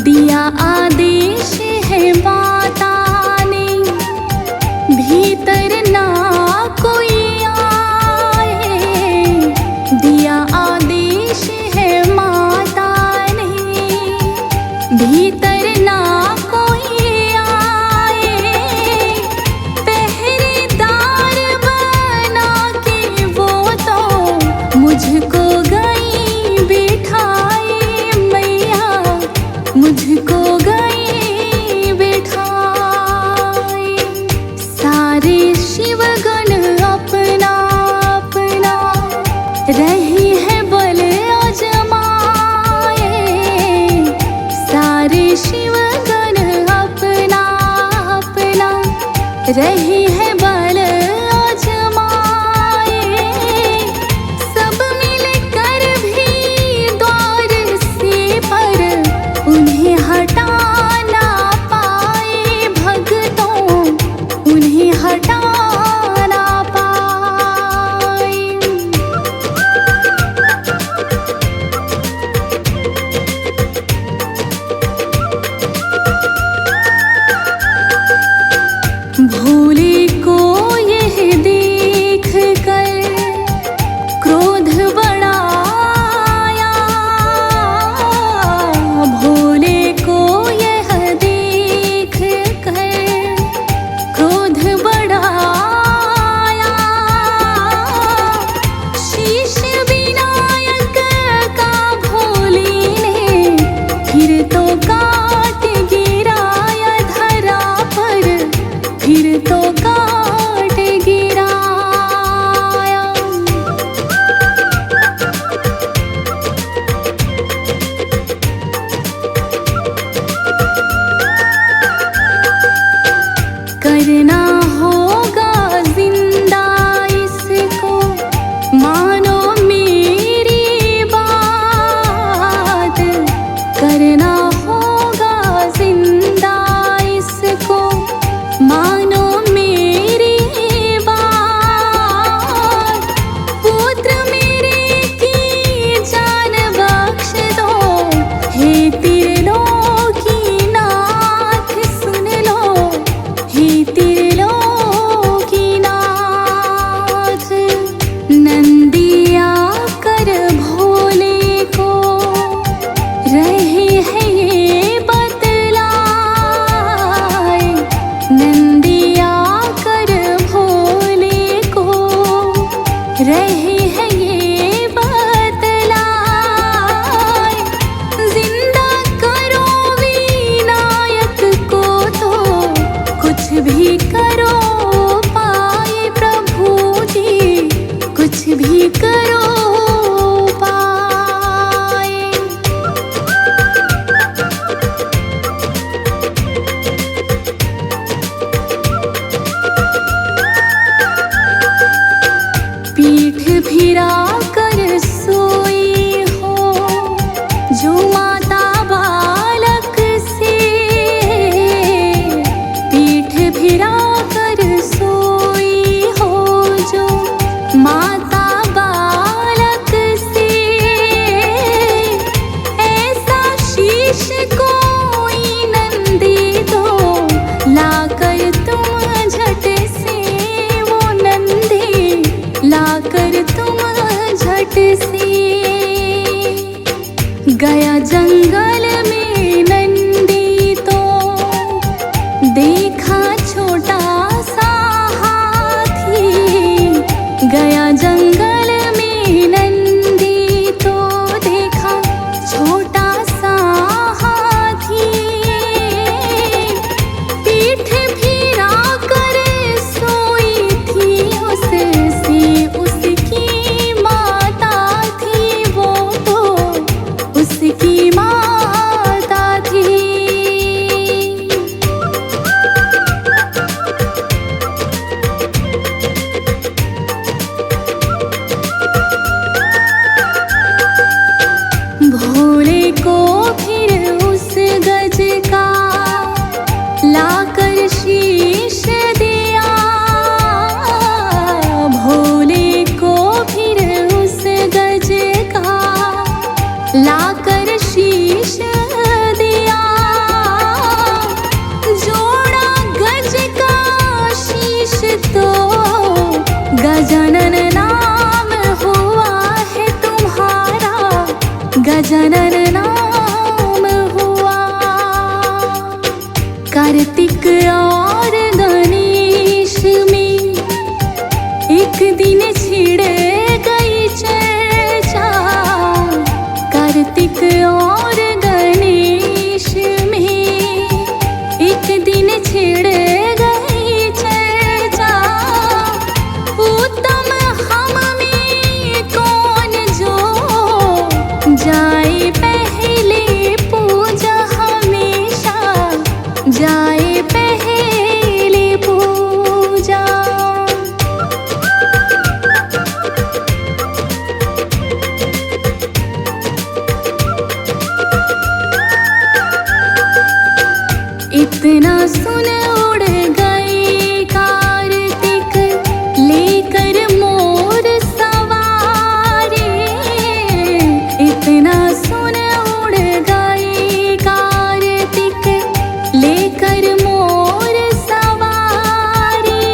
दिया आदेश है माता ने, भीतर ना कोई आए। दिया आदेश है माता ने, भीतर ना कोई आए। पहरेदार बना के वो तो मुझको गई बिठाए मैया, मुझको गई बिठाए। सारे शिवगण अपना अपना रही है बल आजमाए। सारे शिवगण अपना अपना रही है बल आजमाए। सब मिलकर भी द्वार से पर उन्हें हटा ना पाए। भक्तों उन्हें हटा ना पाए। भोले को यह देख कर क्रोध बड़ा आया। भोले को यह देख कर क्रोध बड़ा आया। शीश विनायक का भोले ने फिर तो काट गिराया धरा पर, फिर तो काट गिराया। करना होगा जिंदा इसको, मानो मेरी बात। करना होगा जिंदा इसको, मानो मेरी बात। पुत्र मेरे की जान बख्श दो, हे त्रिलोकीनाथ सुन लो, हे त्रिलोकीनाथ। नंदिया कर भोले को रहे है ये बतलाए। नंदिया कर भोले को रहे है ये बतलाए। जिंदा करो विनायक को तो कुछ भी करो पाए प्रभु जी, कुछ भी करो पाए। पीठ फिरा कर सोई हो जो माता बालक से। पीठ फिरा कर सोई हो जो माता बालक से। ऐसा शीश कोई नंदी दो लाकर तुम झट से, वो नंदी लाकर तुम झट से। गया जंगल में नंदी तो देखा छोटा सा हाथी। गया जंगल में नंदी तो देखा छोटा सा हाथी। पीठ फिरा कर सोई थी उससे, उसकी माता थी वो तो, उसकी माँ गजानन नाम हुआ। कार्तिक और गणेश में एक दिन छिड़ गई चर्चा। कार्तिक और गणेश में एक दिन छिड़ गई चर्चा। उत्तम हम में कौन जो जाए पहले पूजा, हमेशा जाए पहले पूजा। इतना सुन उड़ गए कार्तिक लेकर मोर सवारी। इतना सुन उड़ गए कार्तिक लेकर मोर सवारी।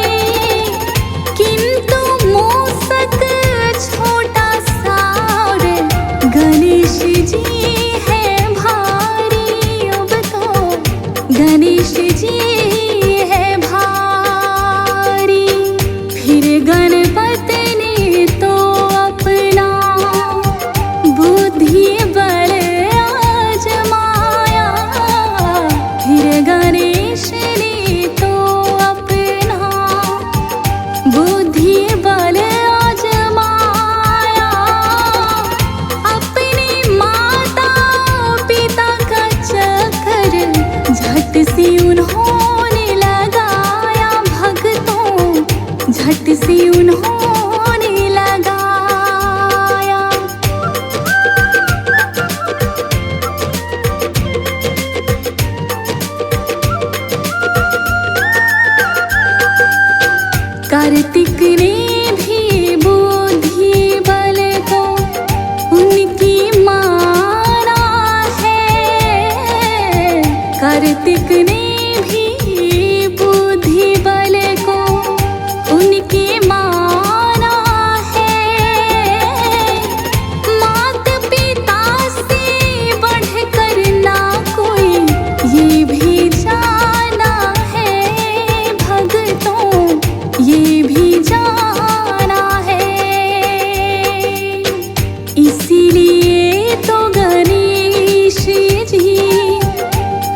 किंतु मूसक छोटा सा और गणेश जी है भारी। अब तो गणेश जी है भारी। फिर गणपति ने तो अपना बुद्धि बल आजमाया। फिर गणेश ने तो अपना बुद्धि बल आजमाया। अपने माता पिता का चक्कर झट से उन्होंने लगाया। भक्तों झट से उन्होंने लगाया। कार्तिक ने भी बुद्धि बल को उनकी माना है। कार्तिक ने भी बुद्धि बल को उनकी माना है। मात पिता से बढ़कर ना कोई ये भी जाना है। भक्तों ये भी जाना है। इसीलिए तो गणेश जी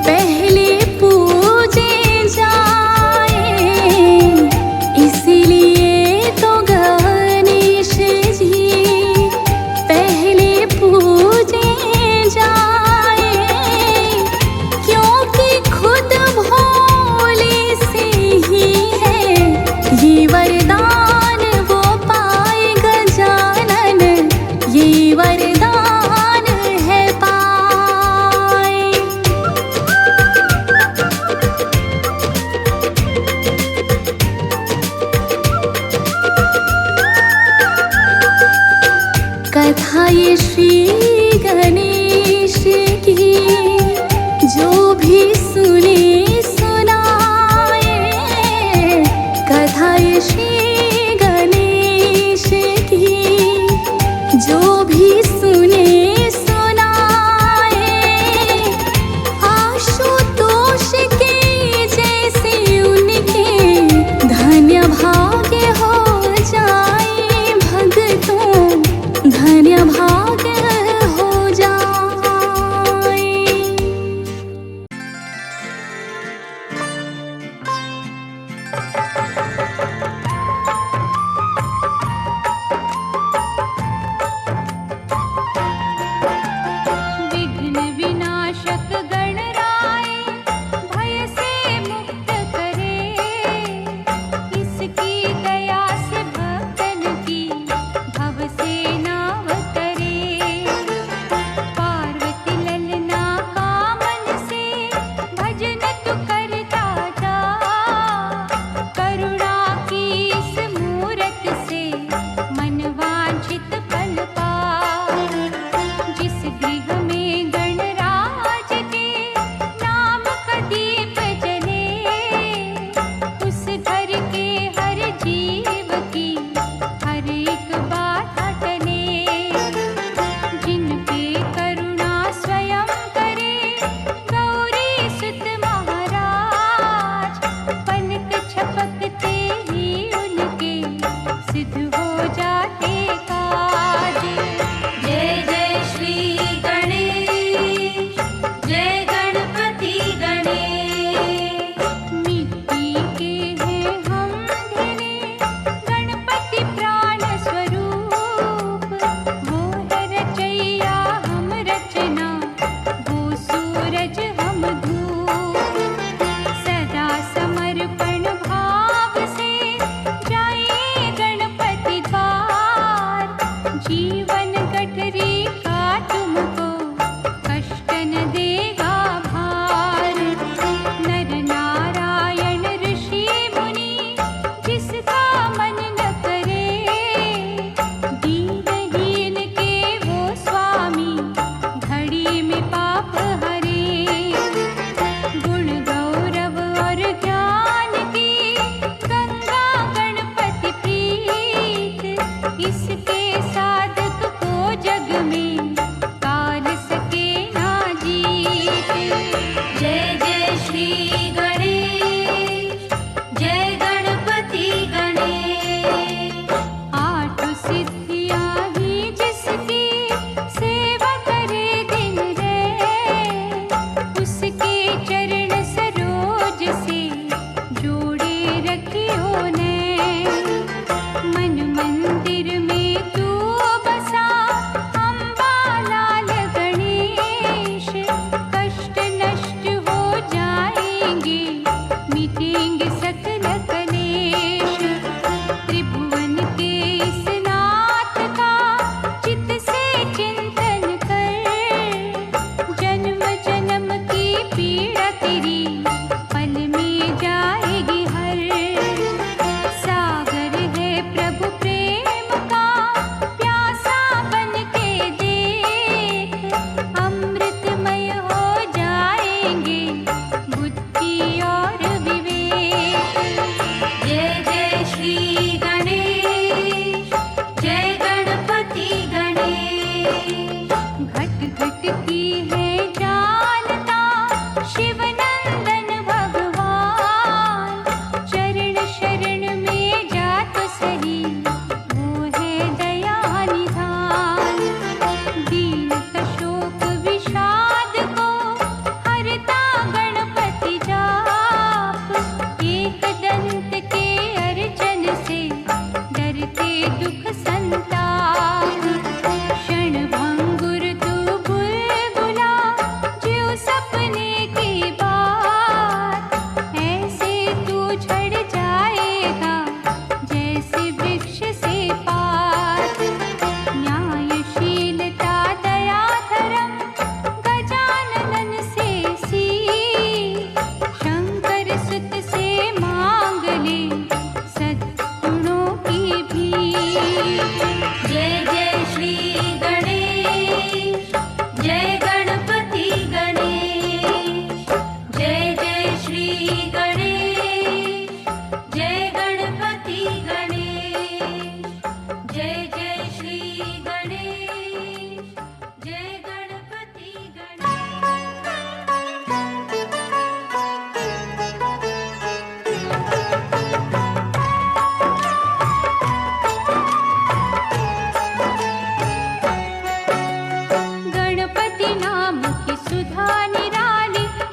पहले पूजे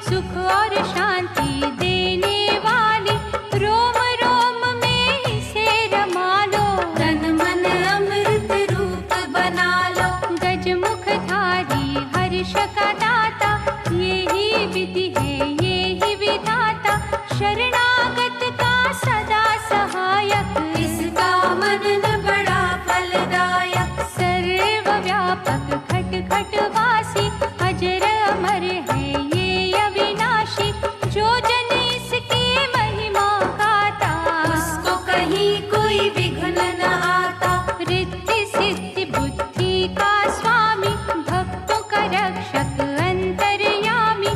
सुख और शांति देने वाली, रोम रोम में इसे रमा लो, तन मन अमृत रूप बना लो। गजमुखधारी हर्ष का दाता, ये ही विधि है ये ही विधाता, शरणागत का सदा सहायक, इसका मनन बड़ा फलदायक। सर्वव्यापक खट खट वासी, अजर अमर है ये अविनाशी, जो जन इसकी महिमा गाता, उसको कहीं कोई विघ्न न आता। रिद्धि सिद्धि बुद्धि का स्वामी, भक्तों का रक्षक अंतर्यामी,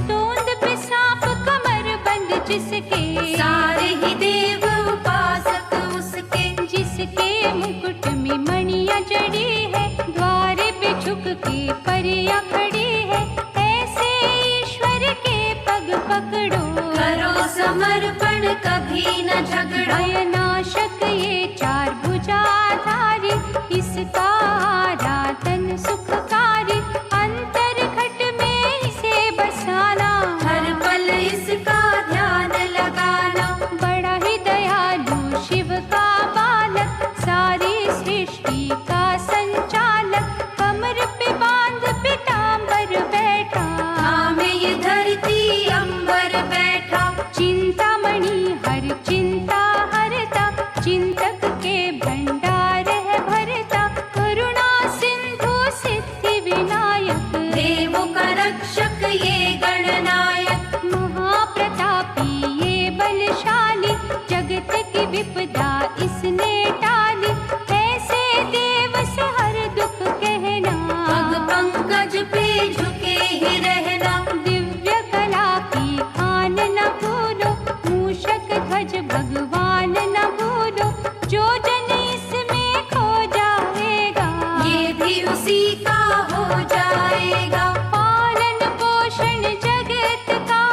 तोंद पे सांप कमर बंद जिसके, सारे ही देव उपासक उसके। जिसके मुकुट में मणियां जड़ी है, द्वार पे झुक के परियां खड़ी है, ऐसे ईश्वर के पग पकड़ो, करो समर्पण कभी न झगड़ो। भयनाशक ये चार भुजाधारी, इसका आराधन सुखकारी, अंतर घट में इसे बसाना, हर पल इसका ध्यान लगाना। बड़ा ही दयालु शिव का बालक, सारी सृष्टि का संचालक, कमर पे बांध पीतांबर बैठा, थामे ये धरती अंबर बैठा। चिंतामणि हर चिंता हरता, चिंतक के भंडार है भरता, करुणा सिंधु सिद्धि विनायक, देवों का रक्षक ये गणनायक। महाप्रतापी ये बलशाली, जगत की विपदा इसने टाली, ऐसे देव से हर दुख कहना, पग पंकज पे झुके ही रहना। दिव्य कला की खान न भूलो, मूषक ध्वज भगवान न भूलो, जो जन इसमें खो जाएगा, ये भी उसी का हो जाएगा। पालन पोषण जगत का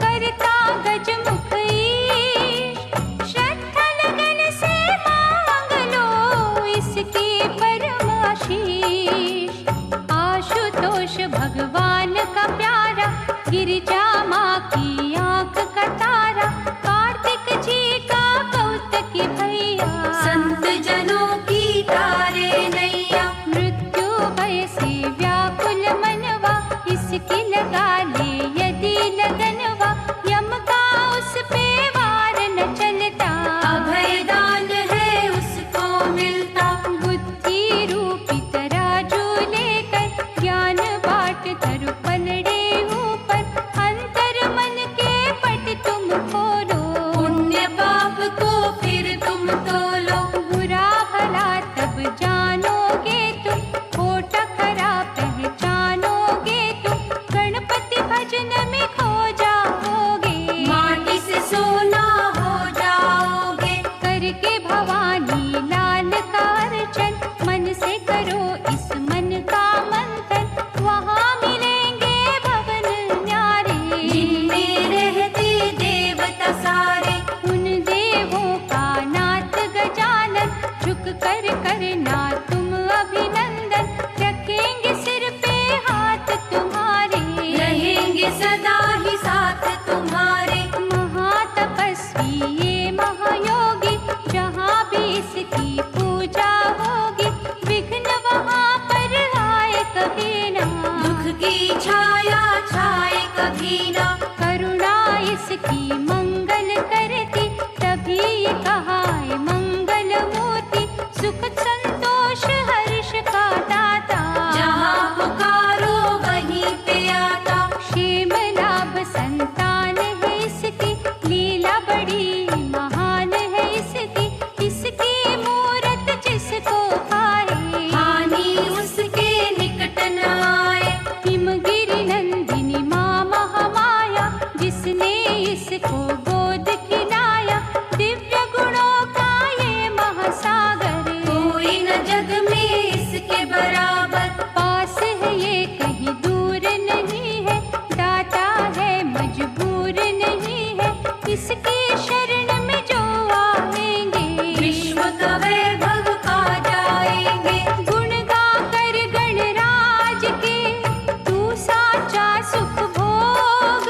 करता गजमुख ईश, श्रद्धा लगन से मांग लो इसकी परमाशीष। आशुतोष भगवान का प्यारा, गिरिजा माँ की आंख का तारा, कार्तिक जी का कौतकी भैया, संत जनों की तारे नैया। मृत्यु भय से व्याकुल मनवा, इसकी लगा ले यदि लगनवा, यम का उस पे वार न चलता, अभय दान है उसको मिलता। बुद्धि रूपी तराजू लेकर, ज्ञान बाट धरु पलड़े ऊपर, अंतर मन के पट तुम खोलो, पुण्य पाप को फिर तुम तोलो। बुरा भला तब जानोगे तुम, खोटा खरा पहचानोगे तुम, गणपति भजन में खो जाओगे, माटी से सोना हो जाओगे। करके भवानी लाल का अर्चन, मन से करो इस मन का मंथन, वहाँ मिलेंगे भवन न्यारे, जिनमें रहते देवता सारे। उन देवों का नाथ गजानन, झुक कर करना तुम अभिनंदन, रखेंगे सिर पे हाथ तुम्हारे, रहेंगे सदा ही साथ तुम्हारे। महातपस्वी ये महायोगी, जहाँ भी इसकी पूजा होगी, विघ्न वहाँ पर आए कभी ना, दुख की छाया छाए कभी ना। करुणा इसकी मंगल करती, तभी ये कहा है मंगल मूर्ति, सुख संतोष हर्ष का दाता, जहाँ पुकारो वहीं पे आता। क्षेम लाभ संतान है इसकी, लीला बड़ी महान है इसकी, इसकी मूरत जिसको खाए, हानि उसके निकट न आए। हिमगिरि नंदिनी माँ महामाया, जिसने इसको गोद खिलाया, दिव्य गुणों का ये महासागर, कोई न जग में इसके बराबर। पास है ये कहीं दूर नहीं है, दाता है मजबूर नहीं है, इसकी शरण में जो आएंगे, विश्व का वैभव पा जाएंगे। गुण गा कर गणराज के, तू साचा सुख भोग,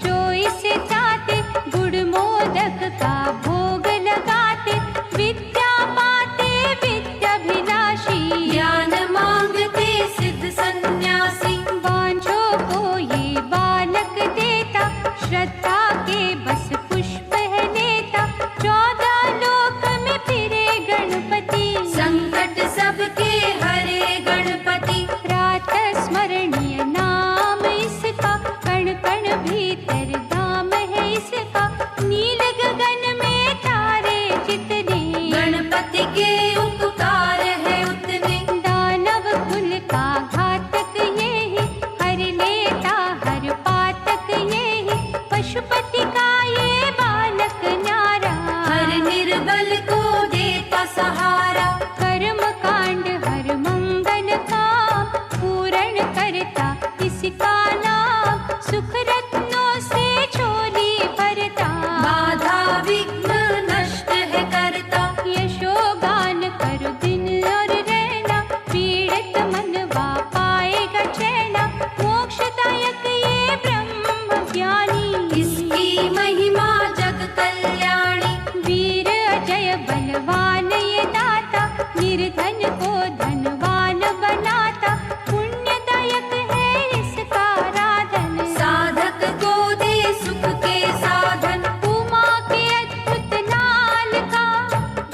जो इसे चाहते, गुड़ मोदक का भोग लगाते, विद्या पाते विद्याभिलाषी, ज्ञान मांगते सिद्ध सन्यासी। बांझों को ये बालक देता, श्रद्धा के बस पुष्प है लेता, 14 लोक में फिरे गणपति, संकट सबके हरे गणपति। प्रातः स्मरणीय नाम इसका, कण कण भीतर धाम है इसका, नील गगन में तारे जितने, गणपति के उपकार है उतने। दानव कुल का घातक ये ही, हर लेता हर पातक ये ही, पशुपति का ये बालक न्यारा, हर निर्बल को देता सहारा। कर्म कांड हर मंगल काम, पूर्ण करता इसका नाम, सुख रत्नों से झोली भरता, बाधा विघ्न नष्ट है करता। यशोगान करो दिन और रहना, पीड़ित मनवा पाएगा चैना, मोक्षदायक ये ब्रह्म ज्ञानी, इसकी महिमा जग कल्याणी। वीर अजय बलवान ये दाता, निर्धन को धनवान बनाता, पुण्यदायक है इसका राधन, साधक को दे सुख के साधन। उमा के अद्भुत लाल का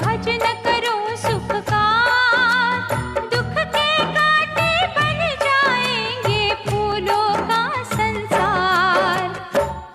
भजन करो सुख का, दुख के कांटे बन जाएंगे फूलों का संसार,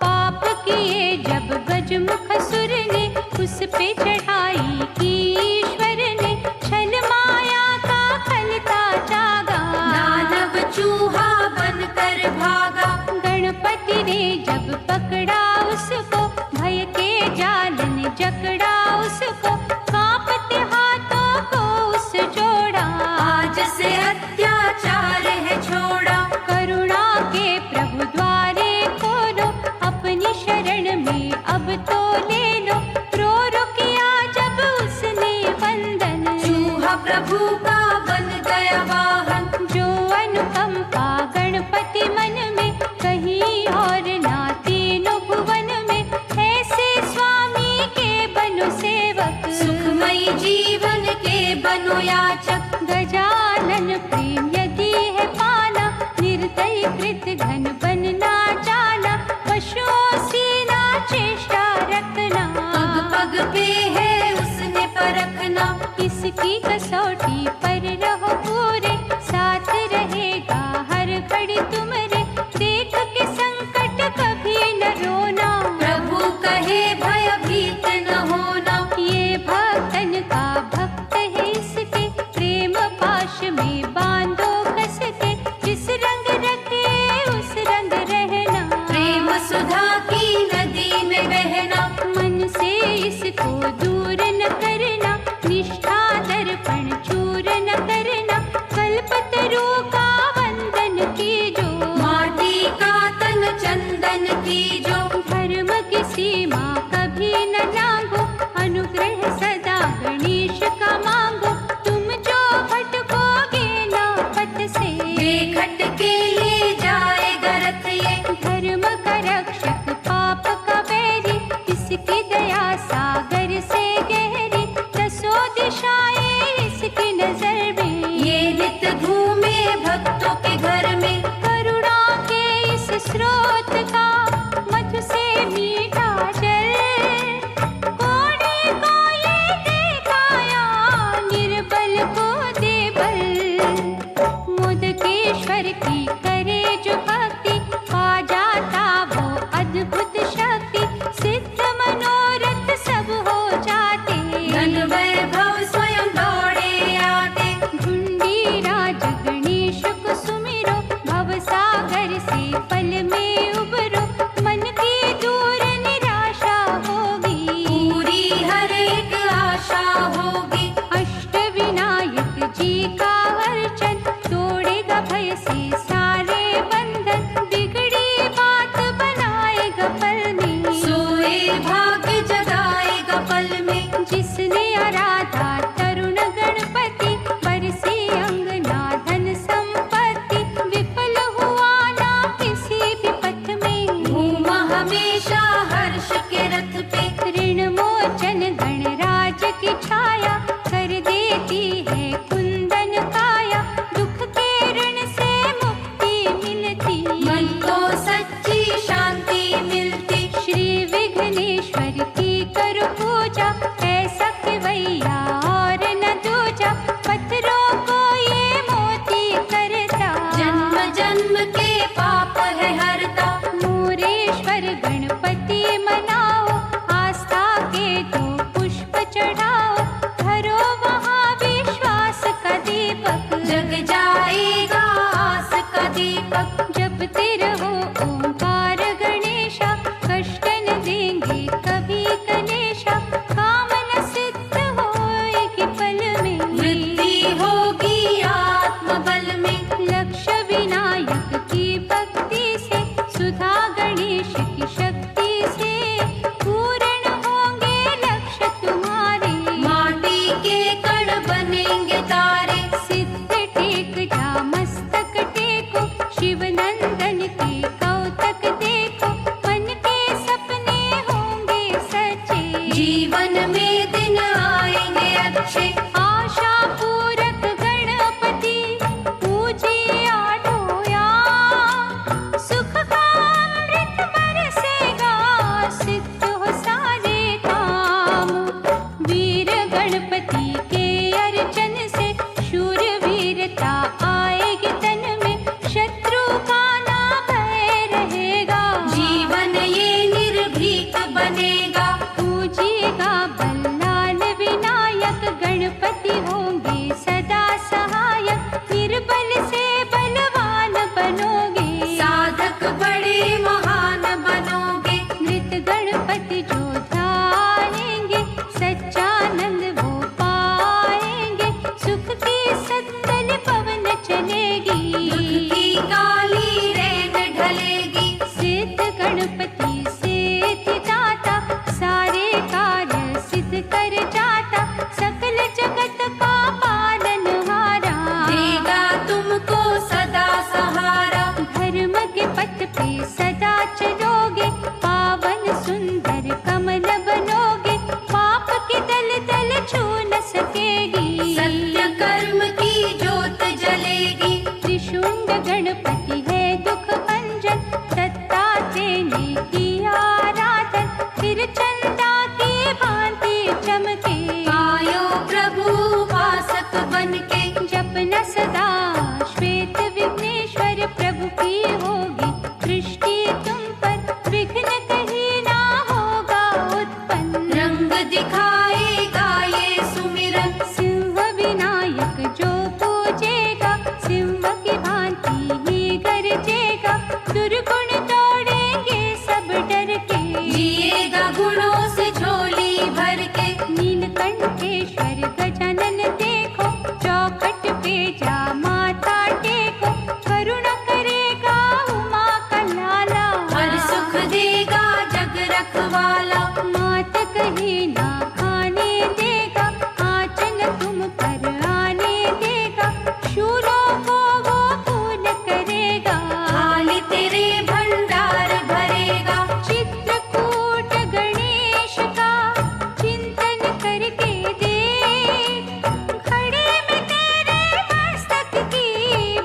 पाप किए जब गजमुख सुर ने, उस पे चढ़ाई की ईश्वर ने, छल माया का खलता जागा, दानव चूहा बनकर भागा। गणपति ने जब पकड़ा उसको, भय के जाल ने जकड़ा उसको, कांपते हाथों को उस जोड़ा, आज से अत्याचार है छोड़ा। करुणा के प्रभु द्वारे खोलो, अपनी शरण में अब तो ले लो, रो रो किया जब उसने वंदन, चूहा प्रभु का बन गया वाहन। जो अनुकंपा गणपति मन में, कहीं और ना तीनों भुवन में, ऐसे स्वामी के बनो सेवक, सुखमयी जीवन के बनो याचक। गजानन प्रेम यदि है पाना, निर्दयी कृत घन बनना जाना, पशुओं सी ना चेष्टा रखना, पग पग पे है उसने परखना। इसकी कसौटी पर रहो पूरे, साथ रहेगा हर घड़ी तुम्हारे, देख के संकट कभी न रोना, प्रभु कहे भयभीत न होना। ये भक्तन का भक्त है इसके, प्रेम पाश में बांधो कस के, जिस रंग रखे उस रंग रहना, प्रेम सुधा की नदी में बहना। मन से इसको दूर न करना, निष्ठा दर्पण चूर न करना, कल्पतरू का वंदन कीजो, माटी का तन चंदन की जो। धर्म की सीमा कभी न लांघो, अनुग्रह सदा गणेश का मांगो, तुम जो भटकोगे ना पथ से, बेखट के ले जाएगा रथ ये। धर्म का रक्षक पाप का बैरी, इसकी दया सागर से गहरी, 10 दिशाएं इसकी नजर में, ये नित घूमे भक्तों के घर में। करुणा के इस स्रोत का मधु से मीठा जल, कोने को ये देखाया, निर्बल को दे बल, मोदकेश्वर की करे जो भक्ति, पा जाता वो अद्भुत शक्ति, सिद्ध मनोरथ सब हो जाते, धन वैभव स्वयं दौड़े आते। झुंडी राज गणेश को सुमिरो, भव सागर से पल में उबरो, मन की दूर निराशा होगी, पूरी हर एक आशा होगी। अष्ट विनायक जी का अर्चन, तोड़ेगा भय से सारे बंधन, बिगड़ी बात बनाएगा पल में, सोए भाग्य जगाएगा पल में। जिसने आराधा तरुण गणपति, बरसी अंगना धन संपत्ति, विफल हुआ ना दीपक। जपते रहो ओंकार गणेशा, कष्ट न देंगे कभी कलेशा। कामना सिद्ध होएगी पल में, वृद्धि होगी आत्मबल में। लक्ष्य विनायक की भक्ति से, सुधा गणेश की शक्ति से, पूर्ण होंगे लक्ष्य तुम्हारे। माटी के कण बनेंगे तारे, सिद्ध टेक जा मस्तक टेको, शिव नंदन के कौतक देखो। मन के सपने होंगे सच्चे, जीवन में दिन आएंगे अच्छे। आशा पूरक गणपति पूजिए आठोया, सुख का अमृत बरसेगा, सिद्ध हो सारे काम। वीर गणपति के अर्चन से, शूर वीरता आएगी तन में, शत्रु का ना भय रहेगा। जीवन ये निर्भीक बनेगा, पूजिएगा बल्लाल विनायक, गणपति होंगे सदा सहायक। निर्बल से बलवान बनोगे, साधक बड़े महान बनोगे। नृत गणपति जो ध्याएंगे, सच्चानंद वो पाएंगे। सुख की सत्तल पवन चलेगी, दुख की काली रेत ढलेगी। सिद्ध गणपति सिद्धिदाता, सारे कार्य सिद्ध कर जाता। सकल जगत का पालनहारा, देगा तुमको सदा सहारा। धर्म के पथ पे सदा चलोगे, पावन सुंदर कमल बनोगे। पाप की दल दल छू न सकेगी, सत्य कर्म की ज्योत जलेगी। त्रिशूंड गणपति है दुख भंजन, दत्तात्रेय किया आराधन। फिर चंदा की भांति चमके, आयो प्रभु उपासक बनके। जपना सदा श्वेत विघ्नेश्वर, प्रभु की होगी दृष्टि तुम पर। विघ्न कहीं ना होगा उत्पन्न, रंग दिखाएगा ये सुमिरन। सिंह विनायक जो पूजेगा, सिंह की भांति ही गरजेगा। दुर्गुण दौड़ेंगे सब डर के, जिएगा गुणों से झोली भर के। नीलकंठेश्वर गजानन देखो, चौखट पे जा माथा टेको। करुणा करेगा उमा का लाला, हर सुख देगा जग रखवाला। मात कहीं ना खाने देगा, आंचल तुम पर आने देगा। शूरों को वो फूल करेगा, थाली तेरे भंडार भरेगा। चित्रकूट गणेश का चिंतन करके देख, घड़े में तेरे मस्तक की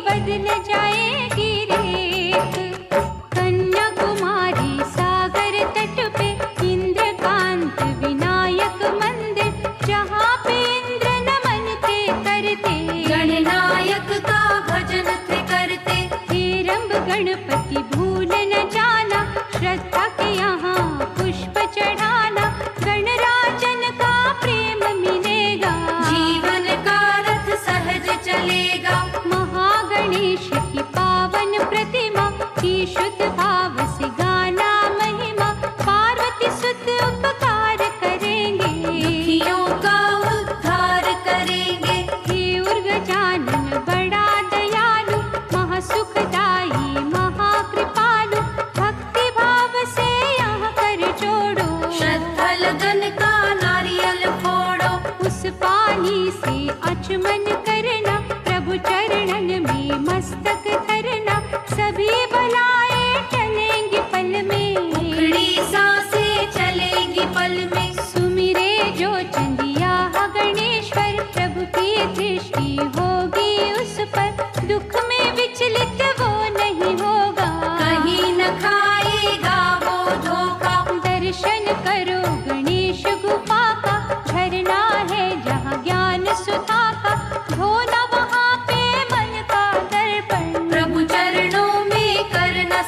बदल जाएगी रेख। कन्याकुमारी सागर तट पे, इंद्रकांत विनायक मंदिर, जहाँ पे इंद्र नमन थे करते। गणनायक का भजन थे करते। हे रंग गणपति भूल न जाना, श्रद्धा के यहाँ पुष्प चढ़ाना। गणराजन का प्रेम मिलेगा, जीवन का रथ सहज चलेगा। महागणेश की पावन प्रतिमा की शुद्ध भाव से गाना महिमा। पार्वती सुत उपकार करेंगे, दुखियों का उद्धार करेंगे। हे उर्गजानन बड़ा दयालु, महासुखदाई महाकृपालु। भक्ति भाव से यहाँ कर जोड़ो, श्रद्धा लगन का नारियल फोड़ो। उस पानी से आचमन करना, प्रभु चरणन में मस्तक धरना। सभी बलाएं टलेंगी पल में, उखड़ी सांसें चलेगी पल में। सुमिरे जो चंदिया गणेश्वर, प्रभु की दृष्टि होगी उस पर। दुख में विचलित वो नहीं होगा, कहीं न खाएगा वो धोखा। दर्शन करो गणेश गुफा का, झरना है जहाँ ज्ञान सुधा का। धोना वहाँ पे मन का दर्पण, प्रभु चरणों में करना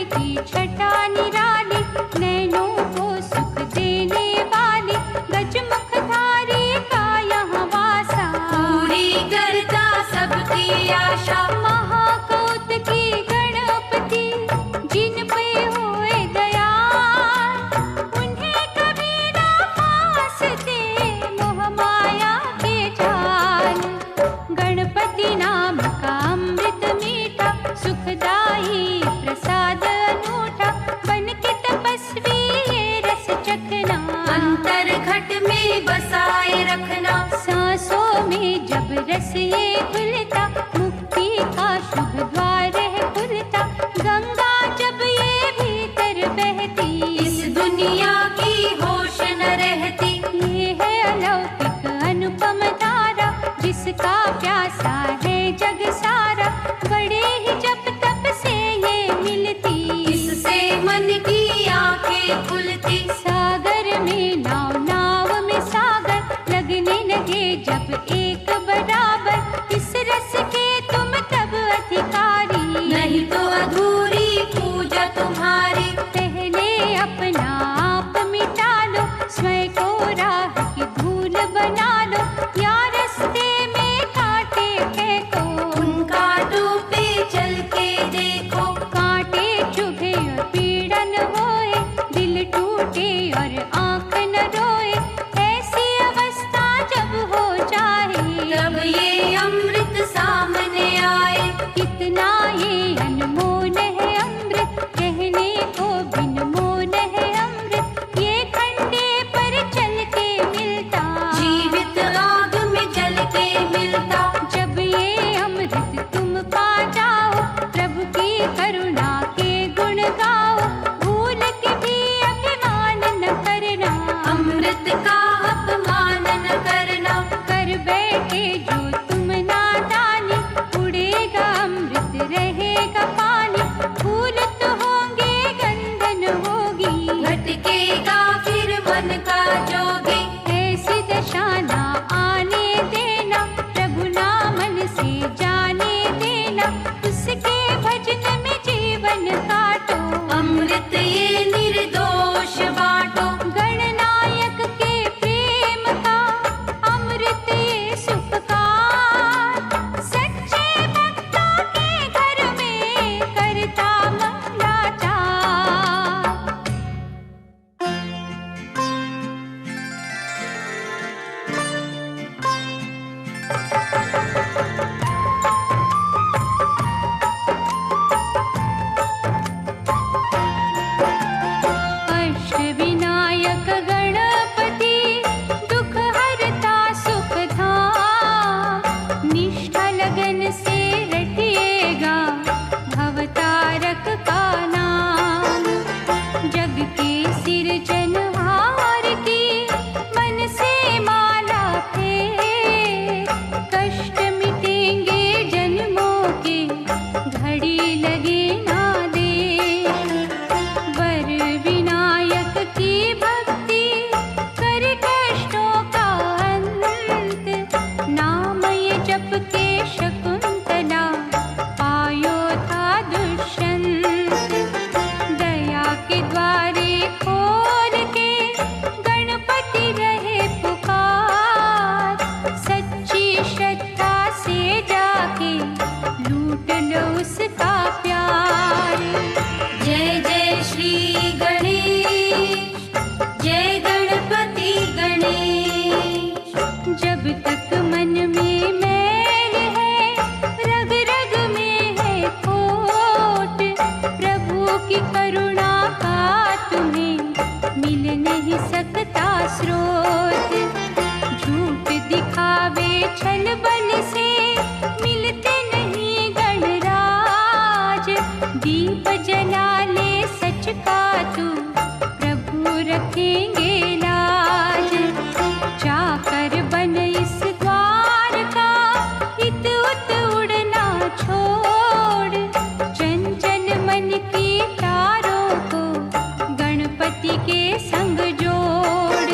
की छटा निराली, नैनों को सुख देने वाली, गजमुखधारी का यहाँ वासा, पूरी करता सबकी आशा। महाकौतुकी गणपति जिन पे होए दयाल, उन्हें कभी ना फांसते मोह माया के जाल। गणपति नाम का अमृत मीठा, सुखदाई प्रसाद अनूठा, बन के तपस्वी ये रस चखना, अंतर घट में बसाए रखना। सांसों में जब रस ये घुलता, मुक्ति का शुभ द्वार है खुलता, गंगा जब ये भीतर बहती, इस दुनिया की होश न रहती। ये है अलौकिक अनुपम धारा, जिसका प्यासा है जग सारा, बड़े ही जप तप से ये मिलती, इससे मन की आंखें खुलती। सागर में नाव नाव में सागर, लगने लगे जब एक बराबर, इस रस के तुम तब अधिकारी, नहीं तो अधूरी पूजा तुम्हारी। पहले अपना आप मिटा लो, स्वयं को राह की धूल बना लो, या रास्ते में कांटे फेंको, उन कांटों पे चल के देखो। कांटे चुभे और पीड़ा न होए, दिल टूटे और आंख न रोए, ऐसी अवस्था जब हो जाए, तब ये अमृत सामने आए। कितना ये अनमोल है अमृत, कहने को बिन मोल है अमृत, ये खंडे पर चल के मिलता, जीवित आग में जल के मिलता। जब ये अमृत तुम पा जाओ, प्रभु की करुणा के गुण गाओ, भूल के भी अभिमान न करना, अमृत का अपमान न करना। कर बैठे जो तुम नादानी, उड़ेगा अमृत रहेगा पानी, फूल तो होंगे गंधन होगी, भटकेगा फिर मन का जोगी। ऐसी दशा ना आने देना, प्रभु नामन से जाने देना, उसके भजन में जीवन काटो, अमृत ये निर्दोष बांटो। गणनायक के प्रेम का अमृत ये सुपकार, सच्चे भक्तों के घर में करता मंगलाचार। अष्टविनायक गणपति, दुख हरता सुख धाम, निष्ठा लगन से रटिएगा भवतारक का नाम, जग के सिरजनहार की मन से माला फेर, कष्ट मिटेंगे जन्मों के, घड़ी लगे ना दे, वर विनायक की भक्ति कर कष्टों का अंत, नाम ये जप के शकुंतला पायो था दुष्यंत, दया के द्वारे खोल के गणपति रहे पुकार, सच्ची श्रद्धा से जाके लूट लो उसका प्यार। जय जय श्री गणेश, जय गणपति गणेश। जब तक मन में मैल है, रग रग में है खोट, प्रभु की करुणा का तुम्हें मिल नहीं सकता स्रोत, झूठ दिखावे छल बल से मिलते नहीं गणराज, दीप जला ले सच का तू, प्रभु रखेंगे लाज, जाकर बन इस द्वार का, इत उत उड़ना छोड़, चंचल मन की तारों को गणपति के संग जोड़,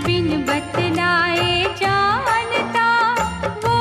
बिन बतलाए जानता वो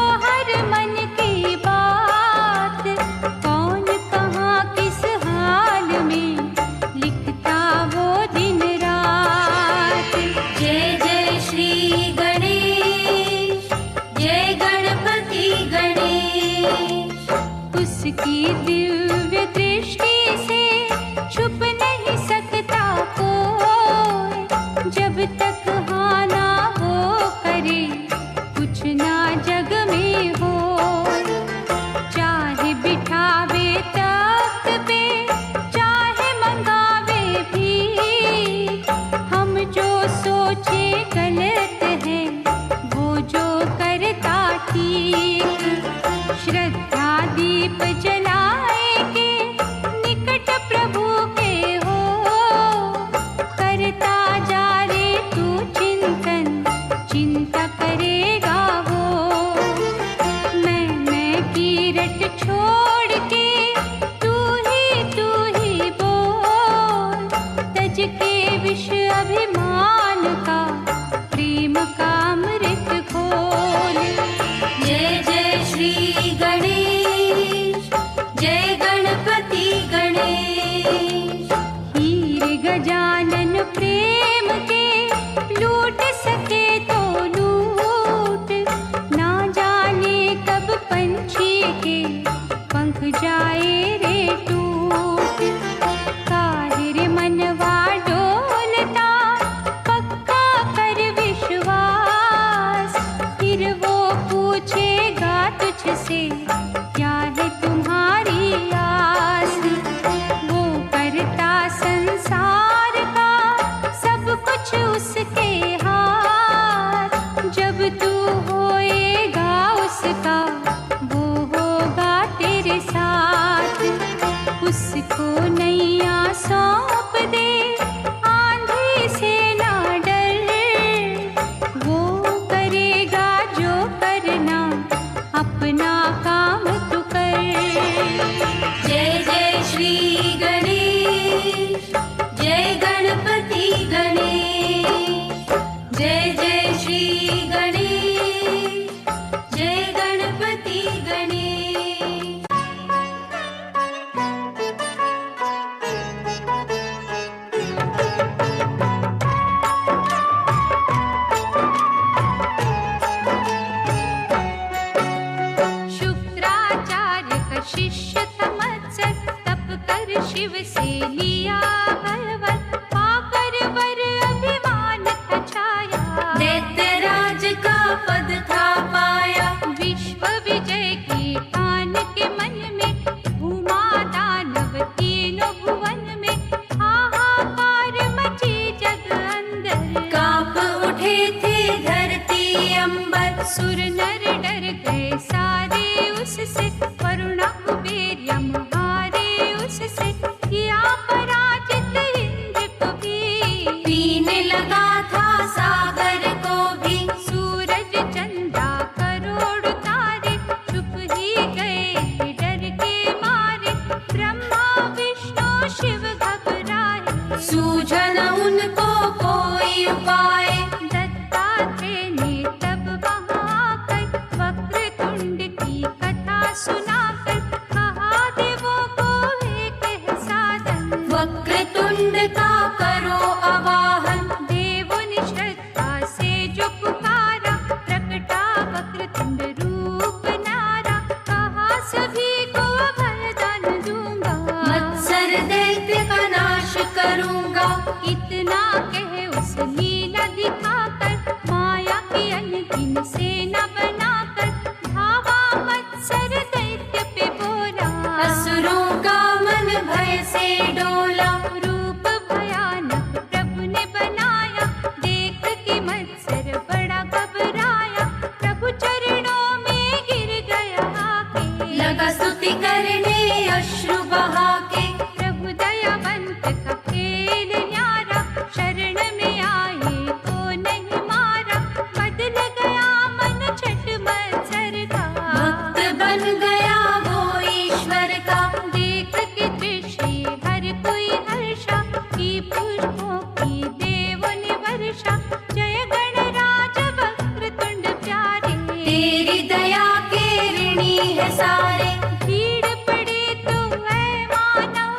से लिया बलवत, पाकर वर अभिमान था छाया। दैत्यराज का पद था पाया, विश्व विजय की ठान के मन में, घूमा दानव तीनों भुवन में, हाहाकार मची जग अंदर। कांप उठे थे धरती अंबर, सुर नर डर गए सारे उससे, करुणा कुबेर यम हारे उससे, किया पराजित इंद्र को भी। पीने लगा था सागर को भी, सूरज चंदा करोड़ तारे, चुप ही गए थे डर के मारे। ब्रह्मा विष्णु शिव घबराए, सूझा न उनको कोई उपाय। दत्तात्रेय ने तब वहाँ आकर, वक्रतुंड की कथा सुनाकर, कहा देवों को एक है साधन। वक्रतुंड का करो आवाहन, देवों ने श्रद्धा से जो पुकारा, प्रकटा वक्रतुंड रूप नारा, कहा सभी को वरदान दूंगा। मत्सर दैत्य का नाश करूंगा। इतना कह उस लीला दिखाकर, माया की अनगिन सेना बनाकर, धावा मत्सर दैत्य पे बोला। असुरों का मन भय से डोला, रूप भयानक प्रभु ने बनाया, देख के मत्सर बड़ा घबराया, प्रभु चरणों में गिर गया आके। लगा स्तुति करने अश्रु बहा के। प्रभु दयावंत का खेल न्यारा, शरण में आए को नहीं मारा, बदल गया मन छठ मत्सर का। भक्त बन गया वो ईश्वर का, देख के दृष्टि हर कोई हर्षा, की पुष्पों की देवों ने वर्षा, जय गणराज वक्रतुंड प्यारे। तेरी दया के ऋणी है सारे। भीड़ पड़े तो है मानव,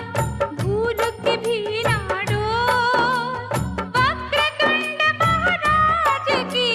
भूल के भी ना डोल। वक्रतुंड महाराज की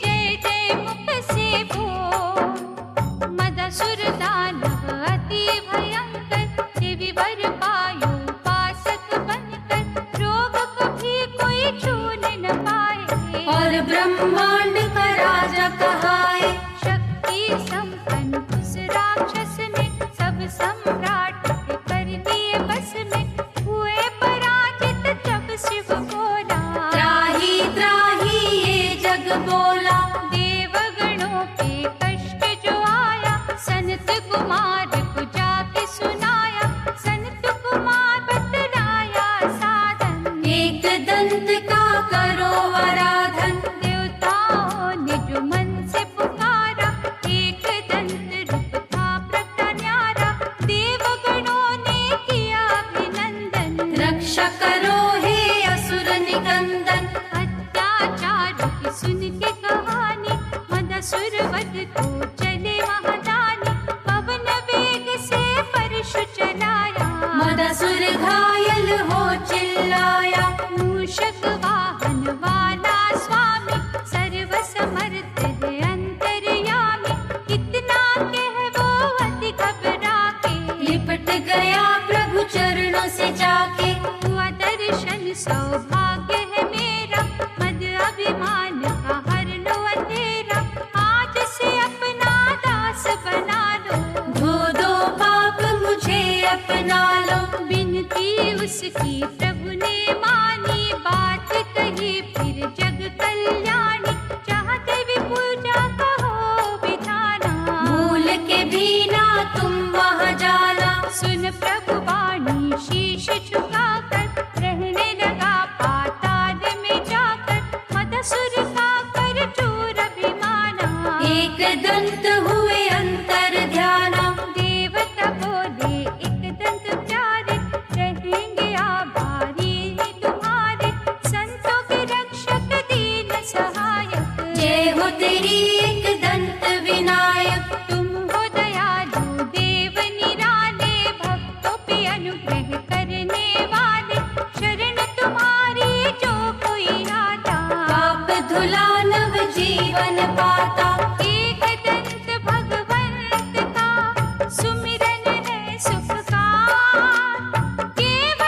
जय जय मुख से बोल। मदासुर दानव अति भयंकर, देवी वर पायो उपासक बनकर, रोग कभी कोई छूने न पाए। और ब्रह्मांड का राजा कहाए, शक्ति संपन्न उस राक्षस ने, सब सम्राट के कर दिए बस में, हुए पराजित तब शिव बोला। त्राही त्राही ये जग बोला। देवगणों पे कष्ट जो आया, संत कुमार को जाके सुनाया, संत कुमार बतलाया साधन। एक दंत का करो आराधन, देवताओं ने जो मन से पुकारा, एक दंत रूप था प्रकट न्यारा, देवगणों ने किया अभिनंदन। रक्षा करो हे असुर निकंदन। अत्याचार की सुन के कहानी, मदासुर वध को चले महादानी, पवन वेग से परशु चलाया। मदासुर घायल हो चिल्लाया, मूषक वाहन वाला स्वामी, सर्व समर्थ है अंतर्यामी, इतना कह वो अति घबरा के। लिपट गया प्रभु चरणों से जाके। हुआ दर्शन सौभाग्य है मेरा, मद अभिमान का हर लो अंधेरा, आज से अपना दास बना लो। धो दो पाप मुझे अपना लो। बिनती उसकी प्रभु ने मानी, बात कही फिर जग कल्याणी, चाहते भी पूजा कहो विधाना। भूल के भी ना तुम वहाँ जाना। सुन प्रभु वाणी शीश झुकाकर, रहने लगा पाताल में जाकर, मदासुर का कर चूर अभिमाना। एक दंत हुए अंतर ध्याना, देवता बोले एक दंत प्यारे, रहेंगे आभारी तुम्हारे, संतों के रक्षक दीन सहायक। जय हो तेरी एक दंत विनायक। तुम हो दयालु देव निराले, भक्तों पे अनुग्रह करने वाले, शरण तुम्हारी जो कोई आता। पाप धुला नव जीवन पाता। एक दंत भगवंत का सुमिरन है सुख का, केवल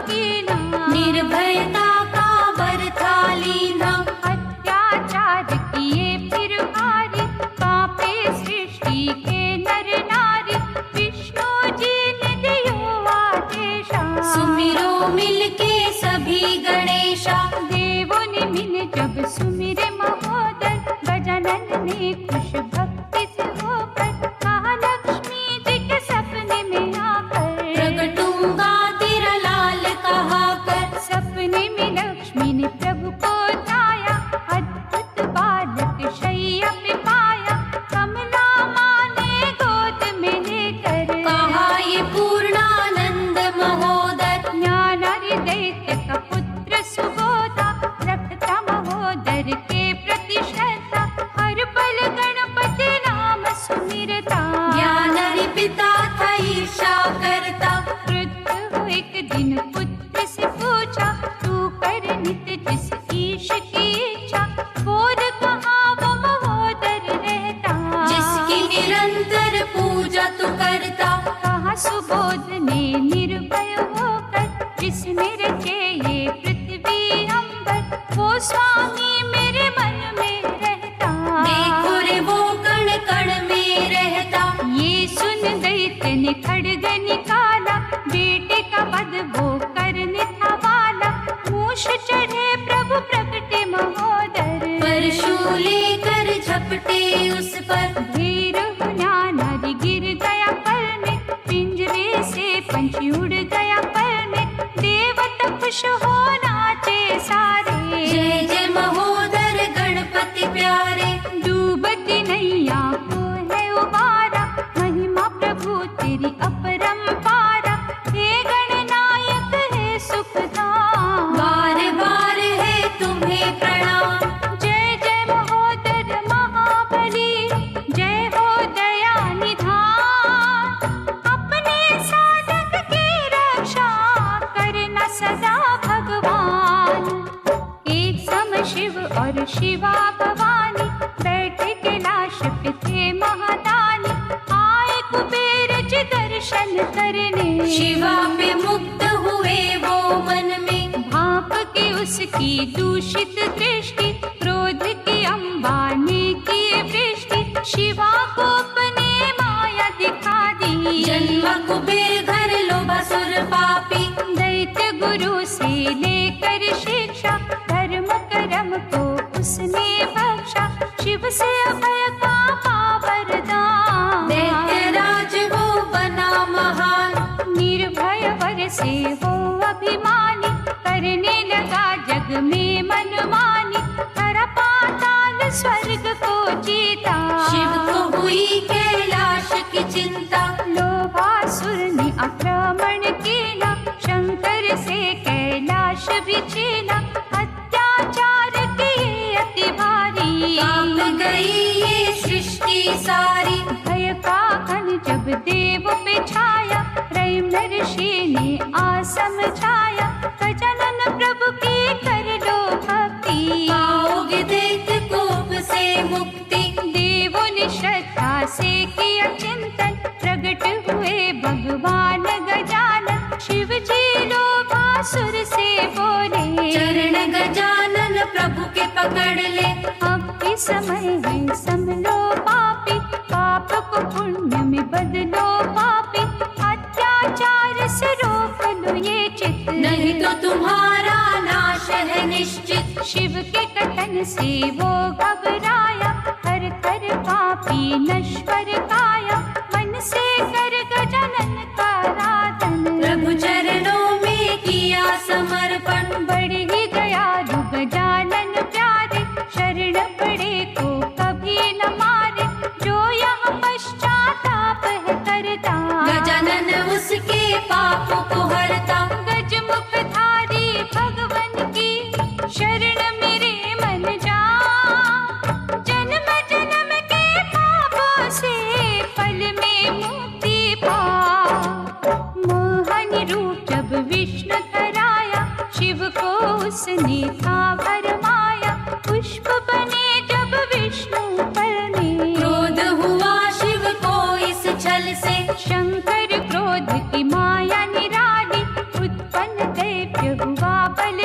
कीना, निर्भयता का बरथा लीना। अत्याचार किए फिर भारी, कांपे सृष्टि के नर नारी, विष्णु जी ने दियो आदेशा। सुमिरो मिलके सभी गणेशा, देवों ने मिल जब सुमिरे महोदय, गजानन ने खुश भक्ति से होकर, महालक्ष्मी जी के सपने में आकर, प्रगटूंगा तेरा लाल कहा कर। सपने में लक्ष्मी ने प्रभु को ध्याया, अद्भुत बालक शैया पे पाया, कमला माँ ने गोद में लेकर, कहा ये पूर्णानंद महोदय। ज्ञानार्य दैत्य का पुत्र सुबोधा, रखता महोदर के प्रति श्रद्धा, हर पल गणपति नाम सुमिरता। ज्ञानार्य पिता था ईर्षा करता, क्रुद्ध हो एक दिन पुत्र से पूछा, तू कर नित्य जिस ईश की इच्छा, बोल कहाँ वो महोदर रहता। जिसकी निरंतर पूजा तू करता। कहा सुबोध ने निर्भय होकर, जिसने रचे ये पृथ्वी अंबर, वो स्वामी मेरे मन में रहता। देखो रे वो कण कण में रहता। ये सुन दैत्य ने खड्ग निकाला, बेटे का वध वो करने था वाला, मूष चढ़े प्रभु प्रगटे महोदर, परशु लेकर झपटे उस पर। धीर हुआ नारी गिर गया पर में, पिंजरे से पंछी उड़ गया पर में, देवता खुश हो नाचे सारे। जय जय महोदर गणपति प्यारे। डूबती नैया को है उबारा, महिमा प्रभु तेरी अपरंपारा, हे गणनायक है सुखधाम। बार बार है तुम्हें प्रणाम। जय जय महोदर महाबली, जय हो दया निधान, अपने साधक की रक्षा करना सदा भगवान। एक समय शिव और शिवा भवानी, बैठे कैलाश पे थे महादानी, आए कुबेर जी दर्शन करने, शिवा पे मुक्त हुए वो मन में। भाप के उसकी दूषित दृष्टि, क्रोध की अम्बा ने की वृष्टि, शिवा को अपने माया दिखा दी। जन्म कुबेर घर लोभासुर पापी, दैत्य गुरु से लेकर शिक्षा, धर्म कर्म को उसने बख्शा, शिव से अभय का वरदान। दैत्य राज वो बना महान, निर्भय वर से हो अभिमानी, करने लगा जग में मनमानी, हर पाताल स्वर्ग को जीता। शिव को हुई कैलाश की चिंता। लोभासुर ने आक्रमण किया, शंकर से कैलाश भी छीना, अत्याचार किए अति भारी, कांप गई ये सृष्टि सारी। भय का घन जब देव पे छाया, रैम ऋषि ने आ समझाया, गजानन प्रभु की कर लो भक्ति, पाओगे दैत्य कोप से मुक्ति। देवों ने श्रद्धा से किया चिंतन, प्रगट हुए भगवान गजानन, शिव जी लोभासुर से बोले, चरण गजानन प्रभु के पकड़ ले। अब भी समय है संभलो पापी, पाप को पुण्य में बदलो पापी, अत्याचार से रोक लो ये चित, नहीं तो तुम्हारा नाश है निश्चित। शिव के कथन से वो घबराया, हर कर पापी नश्वर काया, मन से कर गजानन का आराधन, प्रभु चरणों में किया समर्पण। बढ़ ही दयालु गजानन प्यारे, शरण पड़े को कभी न मारे, जो यहाँ पश्चाताप है करता, गजानन उसके पापों को हरता। गजमुखधारी भगवन की शरण मेरे मन जा, जन्म जन्म के पापों से पल में मुक्ति पा। मोहन रूप जब विष्णु धराया, शिव को उसने था भरमाया, पुष्प बने जब विष्णु पर में, क्रोध हुआ शिव को इस छल से। शंकर क्रोध की माया निराली, उत्पन्न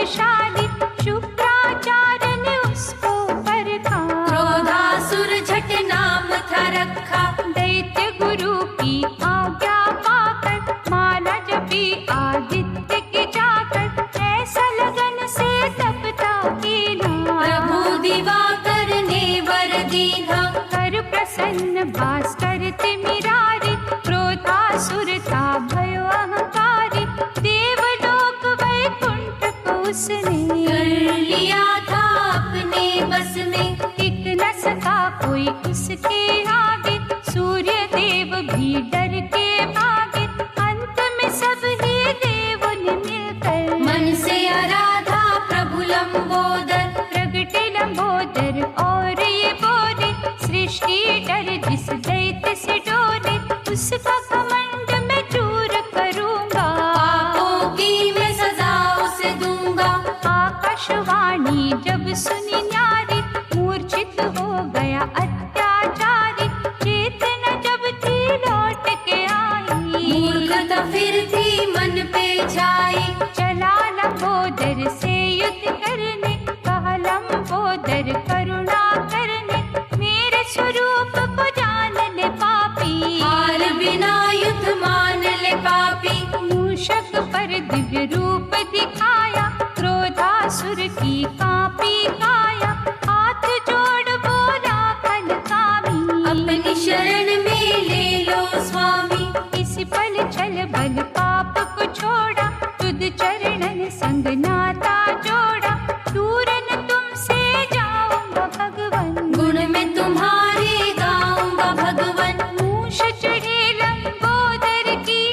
बलशाली, शुक्राचार्य ने उसको परखा। क्रोधासुर झट नाम था रखा, दैत्य गुरु की आज्ञा पाकर माला जपी आदित्य की जाकर, ऐसा लगन से तपता कीना। प्रभु दिवाकर ने वर दीना, कर प्रसन्न भास्कर तिमिरारी, क्रोधासुर था भयो अहंकारी, देवलोक वैकुंठ को उसने कर लिया था अपने बस में। टिक न सका कोई उसके आगे, सूर्य देव भी डर के भागे, अंत में सब ही देवों ने मिलकर मन से आराधा प्रभु लंबोदर, प्रगटे लंबोदर और ये बोले, सृष्टि डर जिस दैत्य से डोले, उसका घमंड मैं चूर करूंगा। पापों की मैं सजा उसे दूंगा। आकाशवाणी जब सुनी न्यारी, मूर्छित हो गया अत्याचारी, चेतना जब थी लौट के आई, मूर्खता फिर थी मन पे छाई। चला लंबोदर से युद्ध करने, कहा लंबोदर करुणा करने, मेरे स्वरूप को जान ले पापी। हार बिना युद्ध मान ले पापी, मूषक पर दिव्य रूप दिखाया, क्रोधासुर की कांपी काया, हाथ जोड़ बोला फलकामी, अपनी शरण में ले लो स्वामी। इस पल छल बल पाप को छोड़ा, तुद चरणन संग नाता जोड़ा, दूर न तुमसे जाऊंगा भगवन, गुण में तुम्हारे गाऊंगा भगवन। मूष चढ़े लंबोदर की,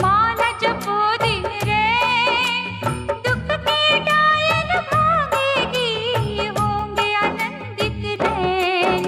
माला जपो दिन रे, दुख के डायन भागेगी, होंगे आनंदित रैन।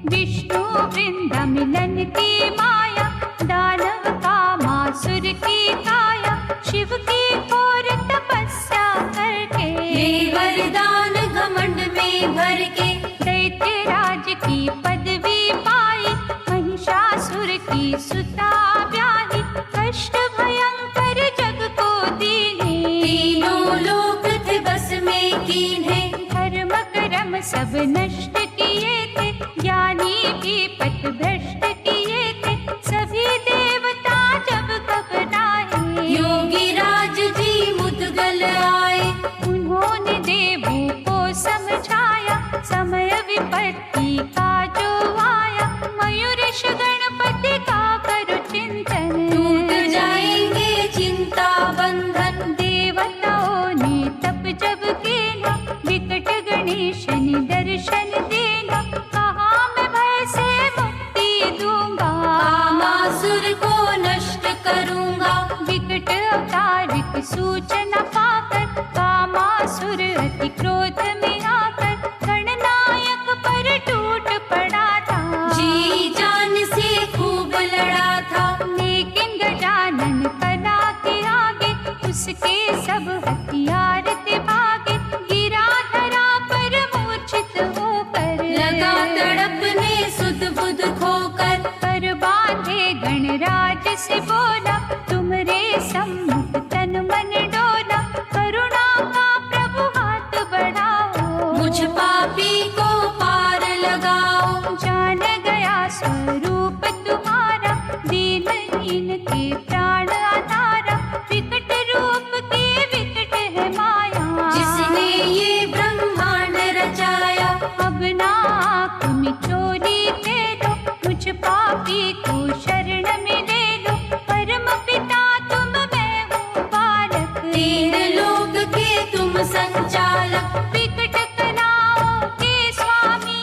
विष्णु वृंदा मिलन की माया, दानव कामासुर की काया, शिव की घोर तपस्या करके, ले वरदान घमंड में भर के, दैत्य राज की पदवी पाई, महिषासुर की सुता ब्याही, कष्ट भयंकर जग को दीने, तीनों लोक थे बस में कीन्हे। धर्म कर्म सब नष्ट किए थे, ज्ञानी भी पथ भ्रष्ट किए थे, सभी देवता जब घबराए, योगी राज जी मुदगल आए। उन्होंने देवों को समझाया, समय विपत्ति का जो आया, मयूरेश गणपति का करो चिंतन, टूट जाएंगे चिंता बंधन। देवताओं ने तप जब किया, विकट गणेश ने दर्शन देना, कहा मैं भय से मुक्ति दूंगा, कामासुर को नष्ट करूंगा। विकट अवतार की सूचना पाकर, कामासुर अति क्रोध में आकर, गणनायक पर टूट पड़ा था, जी जान से खूब लड़ा था। लेकिन गजानन कला के आगे, उसके सब हथियार थे भागे, गिरा धरा पर मूर्छित होकर, लगा तड़पने सुध बुध खोकर। पर बांधे गणराज से बोला, तुमरे सम्मुख तन मन डोला, करुणा का प्रभु हाथ बढ़ाओ, मुझ पापी को पार लगाओ। जान गया स्वरूप तुम्हारा, दीनहीन के प्राण आधारा, विकट रूप की विकट है माया, जिसने ये ब्रह्मांड रचाया। अब ना आँख में चोरी ले लो, मुझ पापी को शरण में ले लो, परम पिता तुम मैं हूँ बालक, तीन लोक के तुम संचालक। विकट कलाओं के स्वामी,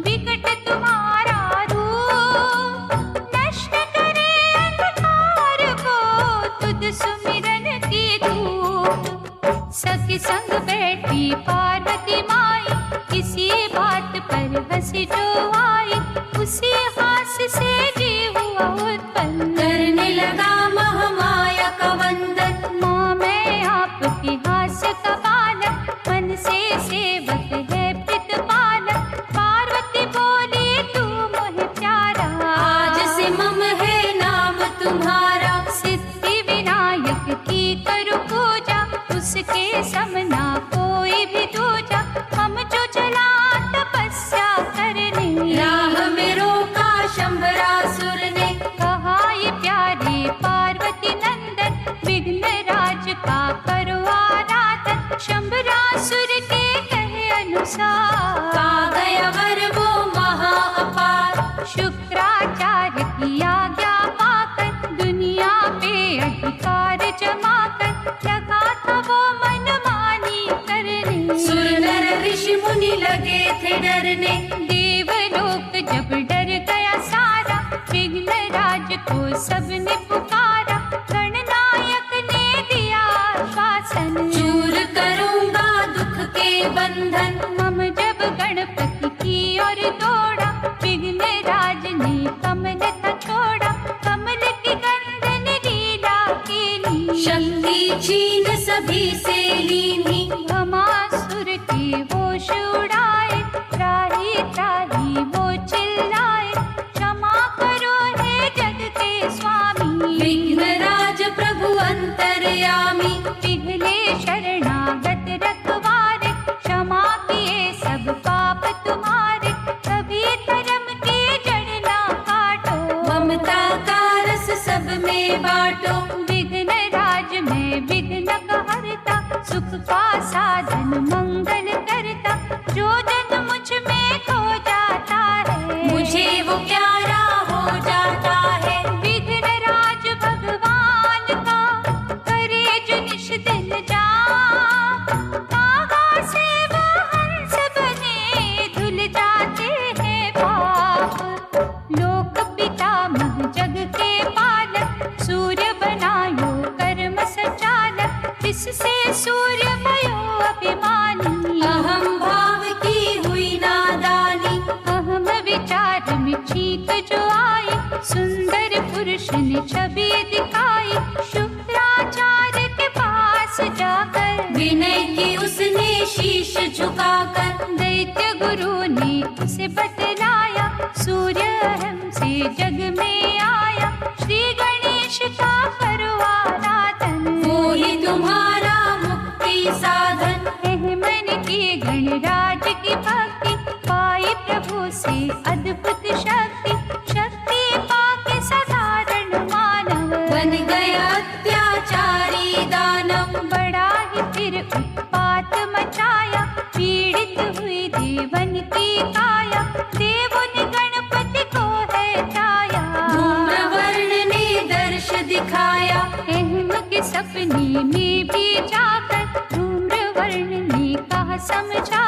विकट तुम्हारा रूप, नष्ट करे अंधकार को, तुद सुमिरन की धूप। सखी संग बैठी पार्वती माई, किसी बात पर हंसी जो आई, उसी हास से जी हुआ उत्पन्न, करने लगा महामाया का वंदन। माँ मैं आपके हास का बालक, मन से सेवक है प्रतिपालक, पार्वती बोली तू मोहे प्यारा, आज से मम है नाम तुम्हारा। सिद्धि विनायक की करो पूजा, उसके समना शंबरासुर के कहे अनुसार आ गया वर वो महा अपार। शुक्राचार्य की आज्ञा पाकर दुनिया पे अधिकार जमाकर लगा था वो मनमानी करने। सुर नर ऋषि मुनि लगे थे डरने। देवलोक जब डर गया सारा विघ्नराज को सबने पुकारा। गणनायक ने दिया आश्वासन दूर करूंगा दुख के बंधन। मम जब गणपति की ओर दौड़ा विघ्नराज ने कमल था छोड़ा। कमल की गंधन लीला की ली शक्ति छीन सभी से लीनी। भमासुर के होश उड़ाए त्राही त्राही वो चिल्लाए। क्षमा करो हे जग के स्वामी विघ्नराज प्रभु अंतर्यामी। पिघले शरणागत रखवारे क्षमा किए सब पाप तुम्हारे। कभी धर्म की जड़ ना काटो ममता का रस सब में बांटो। विघ्नराज में विघ्न हरता सुख का साधन मंगल करता। जो जन मुझ में खो जाता है मुझे वो प्यारा हो जाता है। विघ्नराज भगवान का करे जो निश दिन जाप। कागा से वो हंस बने धुल जाते हैं पाप। लोक पितामह जग के पालक सूर्य बनायो कर्म सचालक। इससे सूर्य भयो अभिमानी अहम भाव की हुई नादानी। अहम विचार में चीक जो आई सुंदर पुरुष ने छवि दिखाई। शुक्राचार्य के पास जाकर विनय की उसने शीश झुकाकर। दैत्य गुरु ने उसे बतलाया सूर्य अहम से जग में आया। श्री गणेश का करो आराधन वो ही तुम्हारा मुक्ति साधन। मन की गणराज की भक्ति पाई प्रभु से अद्भुत शक्ति। शक्ति पाके साधारण मानव बन गया अत्याचारी दानव। बड़ा ही फिर उत्पात मचाया। पीड़ित हुई देवन की काया। देवों ने गणपति को है चाया। धूम्रवर्ण ने दर्श दिखाया। अहम के सपने में भी जाकर धूम्रवर्ण ने कहा समझा।